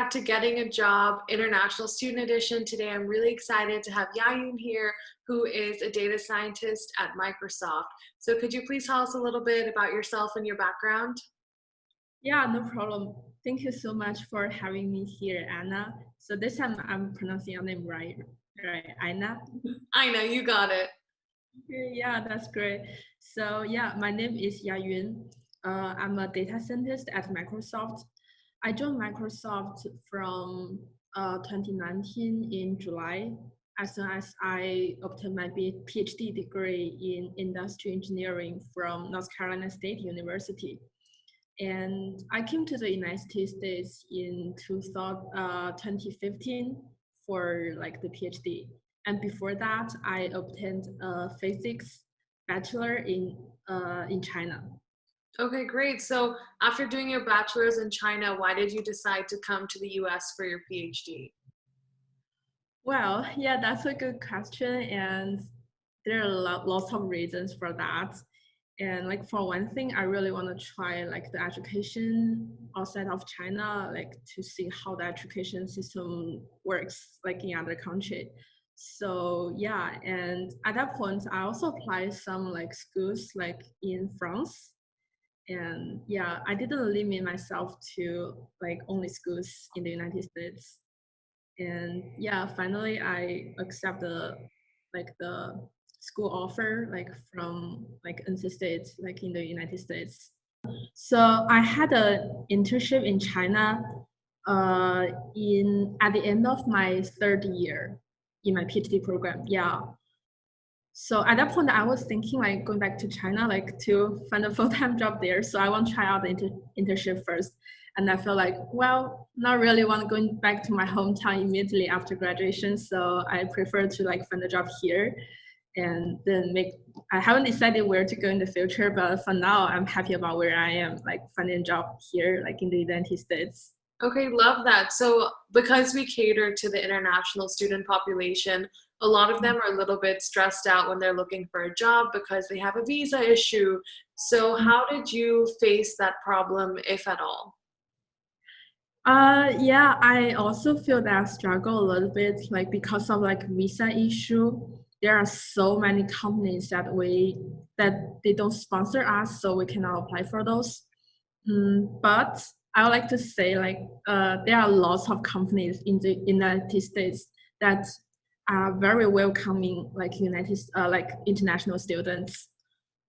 back to Getting a Job International Student Edition. Today I'm really excited to have Yayun here, who is a data scientist at Microsoft. So could you please tell us a little bit about yourself and your background? Yeah, no problem. Thank you so much for having me here, Anna. So this time I'm pronouncing your name right, Anna? I know, you got it. Okay, yeah, that's great. So yeah, my name is Yayun. I'm a data scientist at Microsoft. I joined Microsoft from 2019 in July, as soon as I obtained my PhD degree in industrial engineering from North Carolina State University. And I came to the United States in 2015 for like the PhD. And before that, I obtained a physics bachelor in China. Okay, great. So after doing your bachelor's in China, why did you decide to come to the US for your PhD? Well, yeah, that's a good question, and there are lots of reasons for that. And like for one thing, I really want to try like the education outside of China, like to see how the education system works like in other country. So yeah, and at that point, I also applied some like schools like in France. And yeah, I didn't limit myself to like only schools in the United States. And yeah, finally I accept the school offer like from like NC State, like in the United States. So I had an internship in China in at the end of my third year in my PhD program. Yeah. So at that point, I was thinking like going back to China, like to find a full-time job there. So I want to try out the internship first. And I feel like, well, not really want going back to my hometown immediately after graduation. So I prefer to like find a job here and then I haven't decided where to go in the future, but for now, I'm happy about where I am, like finding a job here, like in the United States. Okay, love that. So because we cater to the international student population, a lot of them are a little bit stressed out when they're looking for a job because they have a visa issue. So how did you face that problem, if at all? Yeah, I also feel that struggle a little bit, like because of like visa issue. There are so many companies that they don't sponsor us, so we cannot apply for those. But I would like to say like there are lots of companies in the United States that are very welcoming like international students,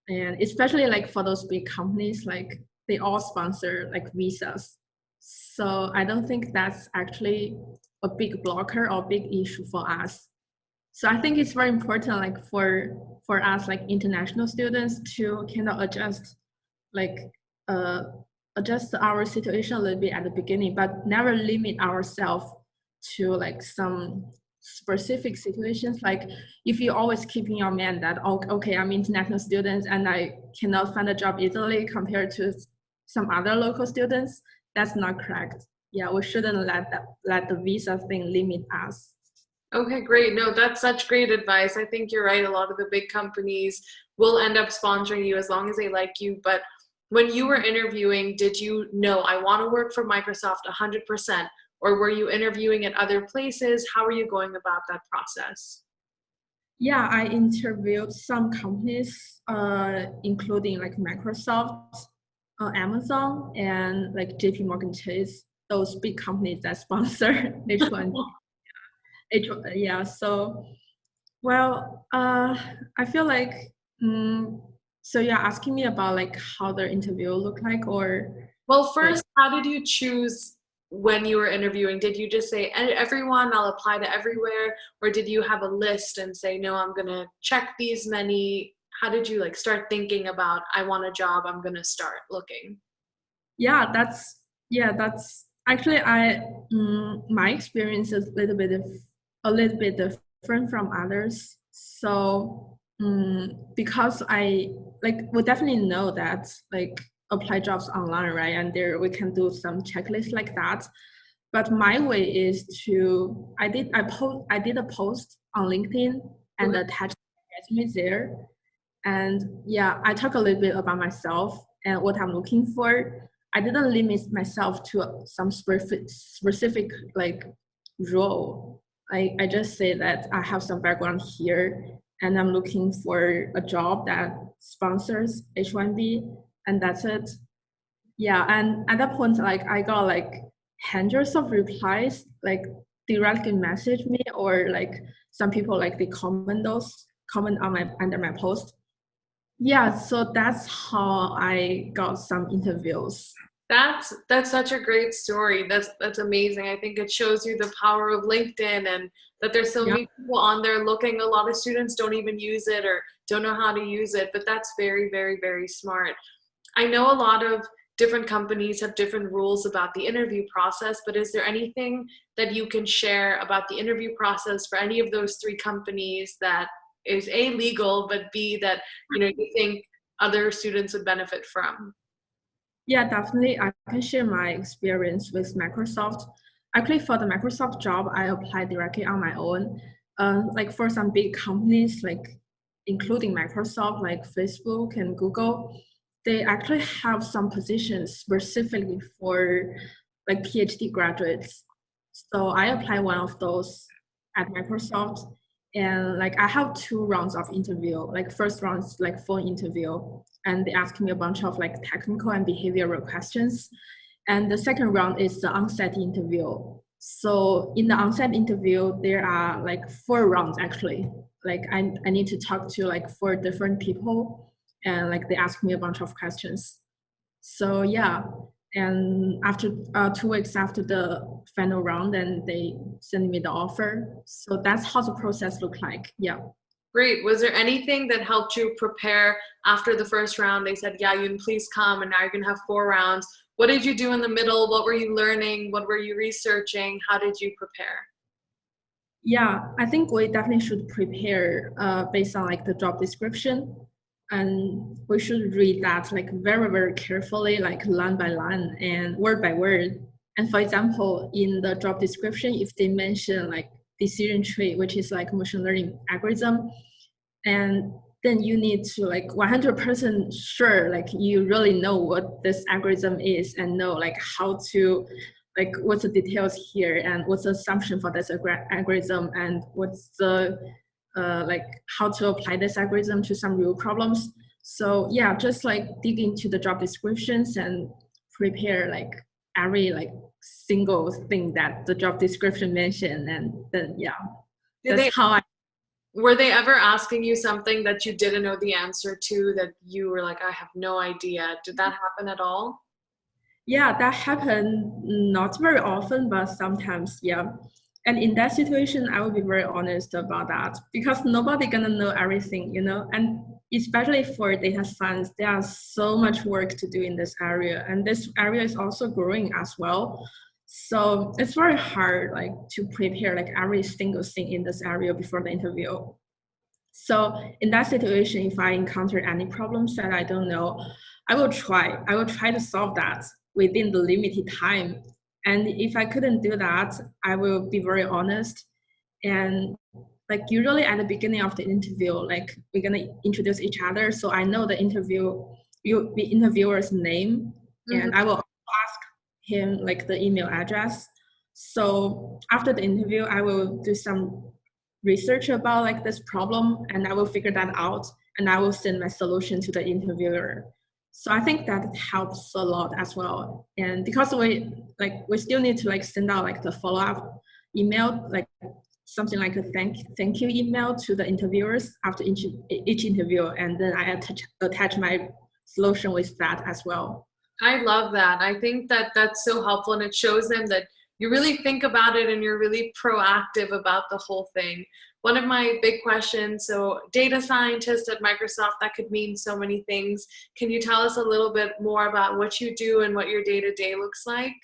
and especially like for those big companies, like they all sponsor like visas. So I don't think that's actually a big blocker or big issue for us. So I think it's very important like for us like international students to kind of like uh, adjust our situation a little bit at the beginning, but never limit ourselves to like some specific situations. Like if you always keep in your mind that, oh, okay, I'm international students and I cannot find a job easily compared to some other local students, that's not correct. Yeah, we shouldn't let the visa thing limit us. Okay, great. No, that's such great advice. I think you're right. A lot of the big companies will end up sponsoring you as long as they like you. But when you were interviewing, did you know I want to work for Microsoft 100%? Or were you interviewing at other places? How are you going about that process? Yeah, I interviewed some companies, including like Microsoft, Amazon, and like JP Morgan Chase, those big companies that sponsor H1. Yeah, so, well, I feel like, so you're asking me about like how the interview look like or Well, like, first, how did you choose when you were interviewing? Did you just say, everyone, I'll apply to everywhere? Or did you have a list and say, no, I'm going to check these many? How did you like start thinking about, I want a job, I'm going to start looking? yeah, that's actually my experience is a little bit different from others. So because I like we definitely know that like apply jobs online, right? And there we can do some checklist like that. But my way is to I did a post on LinkedIn and Okay. attached my resume there. And yeah, I talk a little bit about myself and what I'm looking for. I didn't limit myself to some specific like role. I just say that I have some background here and I'm looking for a job that sponsors H1B, and that's it. Yeah, and at that point, like I got like hundreds of replies, like directly message me, or like some people like they comment on my under my post. Yeah, so that's how I got some interviews. That's such a great story. That's amazing. I think it shows you the power of LinkedIn and that there's so Yeah. many people on there looking. A lot of students don't even use it or don't know how to use it, but that's very, very, very smart. I know a lot of different companies have different rules about the interview process, but is there anything that you can share about the interview process for any of those three companies that is A, legal, but B, that you think other students would benefit from? Yeah, definitely. I can share my experience with Microsoft. Actually, for the Microsoft job, I applied directly on my own. Like for some big companies, like including Microsoft, like Facebook and Google, they actually have some positions specifically for like PhD graduates. So I applied one of those at Microsoft, and like I have two rounds of interview. Like first round is like phone interview, and they ask me a bunch of like technical and behavioral questions. And the second round is the on-site interview. So in the on-site interview, there are like four rounds actually. Like I need to talk to like four different people, and like they ask me a bunch of questions. So yeah, and after 2 weeks after the final round, then they send me the offer. So that's how the process looked like. Yeah. Great. Was there anything that helped you prepare after the first round? They said, yeah, Yayun, please come, and now you're going to have 4 rounds. What did you do in the middle? What were you learning? What were you researching? How did you prepare? Yeah, I think we definitely should prepare based on like the job description, and we should read that like very, very carefully, like line by line and word by word. And for example, in the job description, if they mention like decision tree, which is like machine learning algorithm, and then you need to like 100% sure like you really know what this algorithm is and know like how to like what's the details here and what's the assumption for this algorithm and what's the like how to apply this algorithm to some real problems. So yeah, just like dig into the job descriptions and prepare like every like single thing that the job description mentioned, and then yeah, Did that's they how I. Were they ever asking you something that you didn't know the answer to that you were like, I have no idea? Did that happen at all? Yeah, that happened not very often, but sometimes, yeah. And in that situation, I will be very honest about that because nobody gonna know everything, you know. And especially for data science, there is so much work to do in this area, and this area is also growing as well. So it's very hard, like, to prepare like every single thing in this area before the interview. So in that situation, if I encounter any problems that I don't know, I will try to solve that within the limited time. And if I couldn't do that, I will be very honest. And like usually at the beginning of the interview, like we're gonna introduce each other. So I know the interviewer's name, Mhm. and I will ask him like the email address. So after the interview, I will do some research about like this problem, and I will figure that out, and I will send my solution to the interviewer. So I think that helps a lot as well. And because we still need to like send out like the follow-up email, like something like a thank you email to the interviewers after each interview, and then I attach my solution with that as well. I love that. I think that that's so helpful and it shows them that you really think about it and you're really proactive about the whole thing. One of my big questions, so data scientist at Microsoft, that could mean so many things. Can you tell us a little bit more about what you do and what your day-to-day looks like?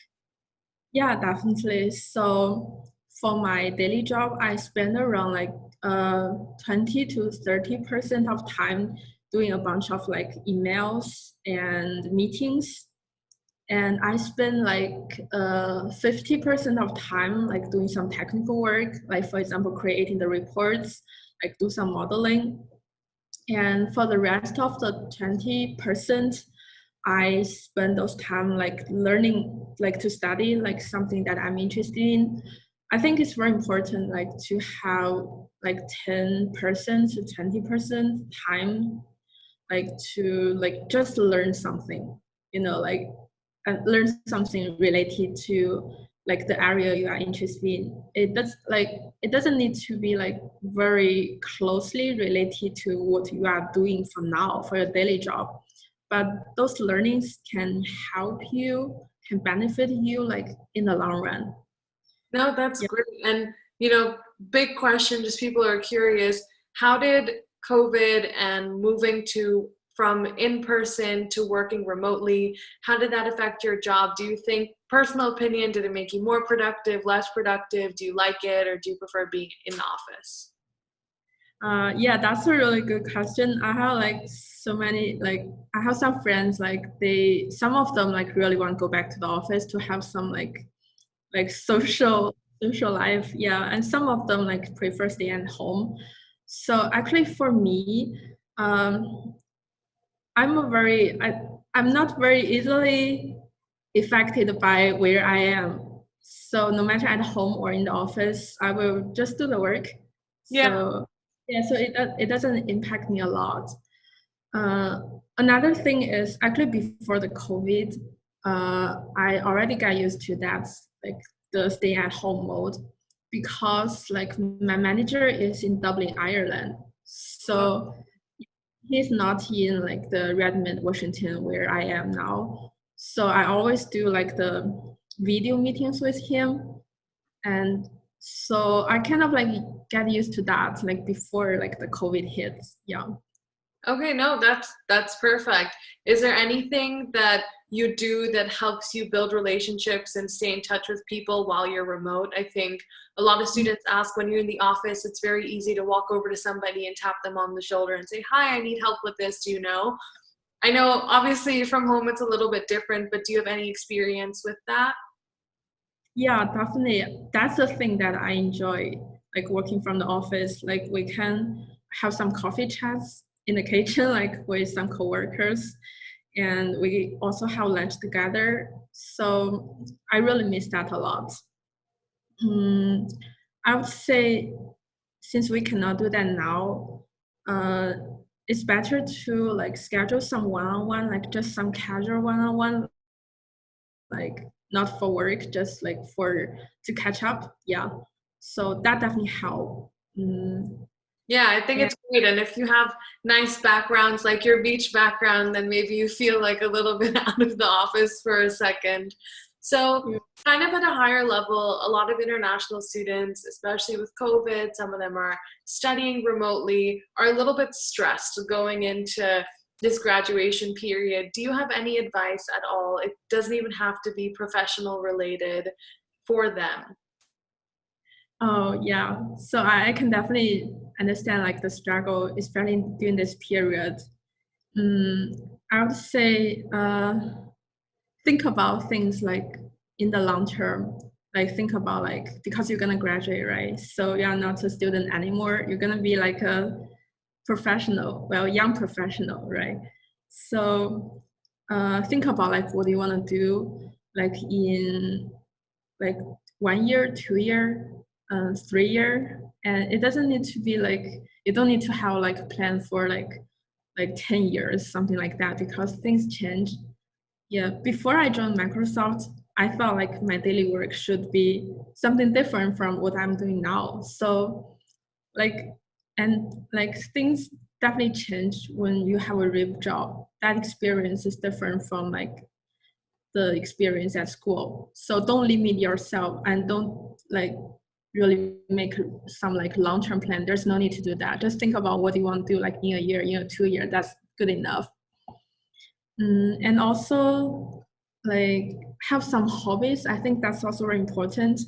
Yeah, definitely. So for my daily job, I spend around like 20 to 30% of time doing a bunch of like emails and meetings. And I spend like 50% of time like doing some technical work, like for example, creating the reports, like do some modeling. And for the rest of the 20%, I spend those time like learning, like to study like something that I'm interested in. I think it's very important like to have like 10% to 20% time like to like just learn something, like and learn something related to like the area you are interested in. It doesn't need to be like very closely related to what you are doing for now for your daily job, but those learnings can help you, can benefit you like in the long run. No, that's Yeah. great. And, big question, just people are curious, how did COVID and moving to from in person to working remotely, how did that affect your job? Do you think, personal opinion, did it make you more productive, less productive? Do you like it, or do you prefer being in the office? Yeah, that's a really good question. I have like so many like I have some friends like some of them like really want to go back to the office to have some like social life. Yeah, and some of them like prefer stay at home. So actually for me, um, I'm not very easily affected by where I am. So no matter at home or in the office, I will just do the work. Yeah. So yeah, so it doesn't impact me a lot. Uh, Another thing is actually before the COVID, I already got used to that, like the stay at home mode, because like my manager is in Dublin, Ireland. So he's not in like the Redmond, Washington, where I am now. So I always do like the video meetings with him, and so I kind of like get used to that like before like the COVID hits. Yeah. Okay, no, that's perfect. Is there anything that you do that helps you build relationships and stay in touch with people while you're remote? I think a lot of students ask, when you're in the office, it's very easy to walk over to somebody and tap them on the shoulder and say, "Hi, I need help with this. Do you know?" I know obviously from home it's a little bit different, but do you have any experience with that? Yeah, definitely. That's the thing that I enjoy, like working from the office. Like we can have some coffee chats in the kitchen, like with some coworkers, and we also have lunch together. So I really miss that a lot. Mm, I would say since we cannot do that now, uh, it's better to like schedule some one-on-one, like just some casual one-on-one, like not for work, just like for to catch up. Yeah. So that definitely help. Yeah, I think And it's great. And if you have nice backgrounds like your beach background, then maybe you feel like a little bit out of the office for a second. So, kind of at a higher level, a lot of international students, especially with COVID, some of them are studying remotely, are a little bit stressed going into this graduation period. Do you have any advice at all? It doesn't even have to be professional related for them. oh yeah, so I can definitely understand like the struggle, especially during this period. Mm, I would say think about things like in the long term. Like think about like because you're gonna graduate, right? So you're not a student anymore. You're gonna be like a professional, well, young professional, right? So think about like what you want to do, like in like 1 year, 2 year, 3 year, and it doesn't need to be like you don't need to have like a plan for like 10 years, something like that, because things change. Yeah, before I joined Microsoft, I felt like my daily work should be something different from what I'm doing now. So like and like things definitely change when you have a real job. That experience is different from like the experience at school. So don't limit yourself and don't like really make some like long-term plan. There's no need to do that. Just think about what you want to do like in a year, 2 year. That's good enough. And also like have some hobbies. I think that's also very important.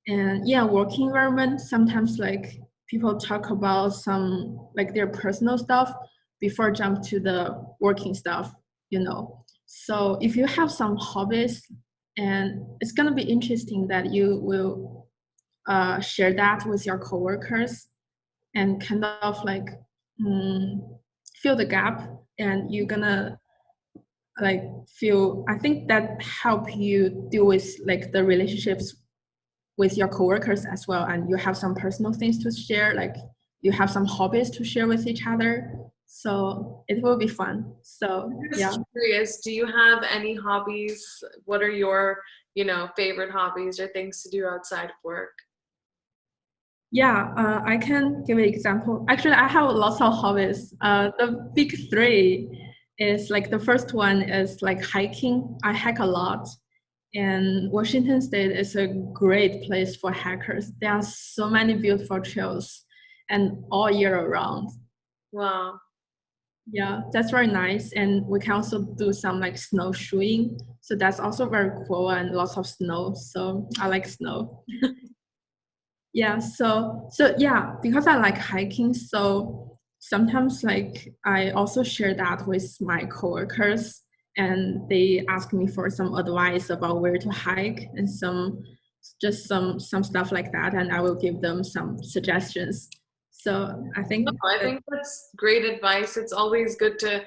And yeah, working environment, sometimes like people talk about some like their personal stuff before jump to the working stuff. So if you have some hobbies, and it's gonna be interesting that you will share that with your coworkers and kind of like mm, fill the gap, and you're gonna like feel, I think that help you deal with like the relationships with your coworkers as well, and you have some personal things to share, like you have some hobbies to share with each other, so it will be fun. So I'm yeah. just curious, do you have any hobbies? What are your, favorite hobbies or things to do outside of work? Yeah, I can give an example. Actually, I have lots of hobbies. The big three is like the first one is like hiking. I hike a lot, and Washington State is a great place for hikers. There are so many beautiful trails, and all year around. Wow. Yeah, that's very nice. And we can also do some like snowshoeing. So that's also very cool and lots of snow. So I like snow. Yeah, so yeah, because I like hiking, so sometimes like I also share that with my coworkers, and they ask me for some advice about where to hike and some stuff like that, and I will give them some suggestions. So I No, think I that, think that's great advice. It's always good to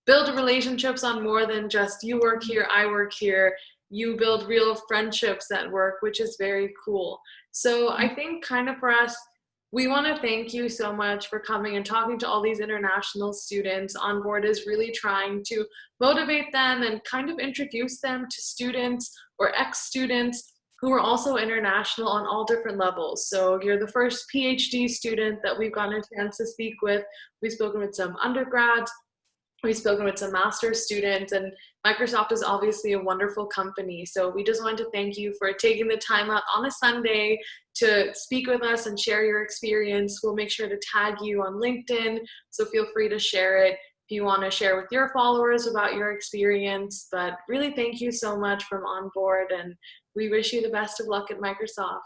build relationships on more than just you work here, I work here. You build real friendships at work, which is very cool. So I think kind of for us, we want to thank you so much for coming and talking to all these international students. Onboard is really trying to motivate them and kind of introduce them to students or ex-students who are also international on all different levels. So you're the first PhD student that we've gotten a chance to speak with. We've spoken with some undergrads, we've spoken with some master's students, and Microsoft is obviously a wonderful company. So we just wanted to thank you for taking the time out on a Sunday to speak with us and share your experience. We'll make sure to tag you on LinkedIn, so feel free to share it if you want to share with your followers about your experience. But really, thank you so much from Onboard, and we wish you the best of luck at Microsoft.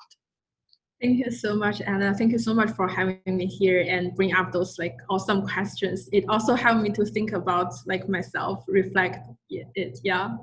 thank you so much, Anna. Thank you so much for having me here and bring up those like awesome questions. It also helped me to think about like myself, reflect it. Yeah.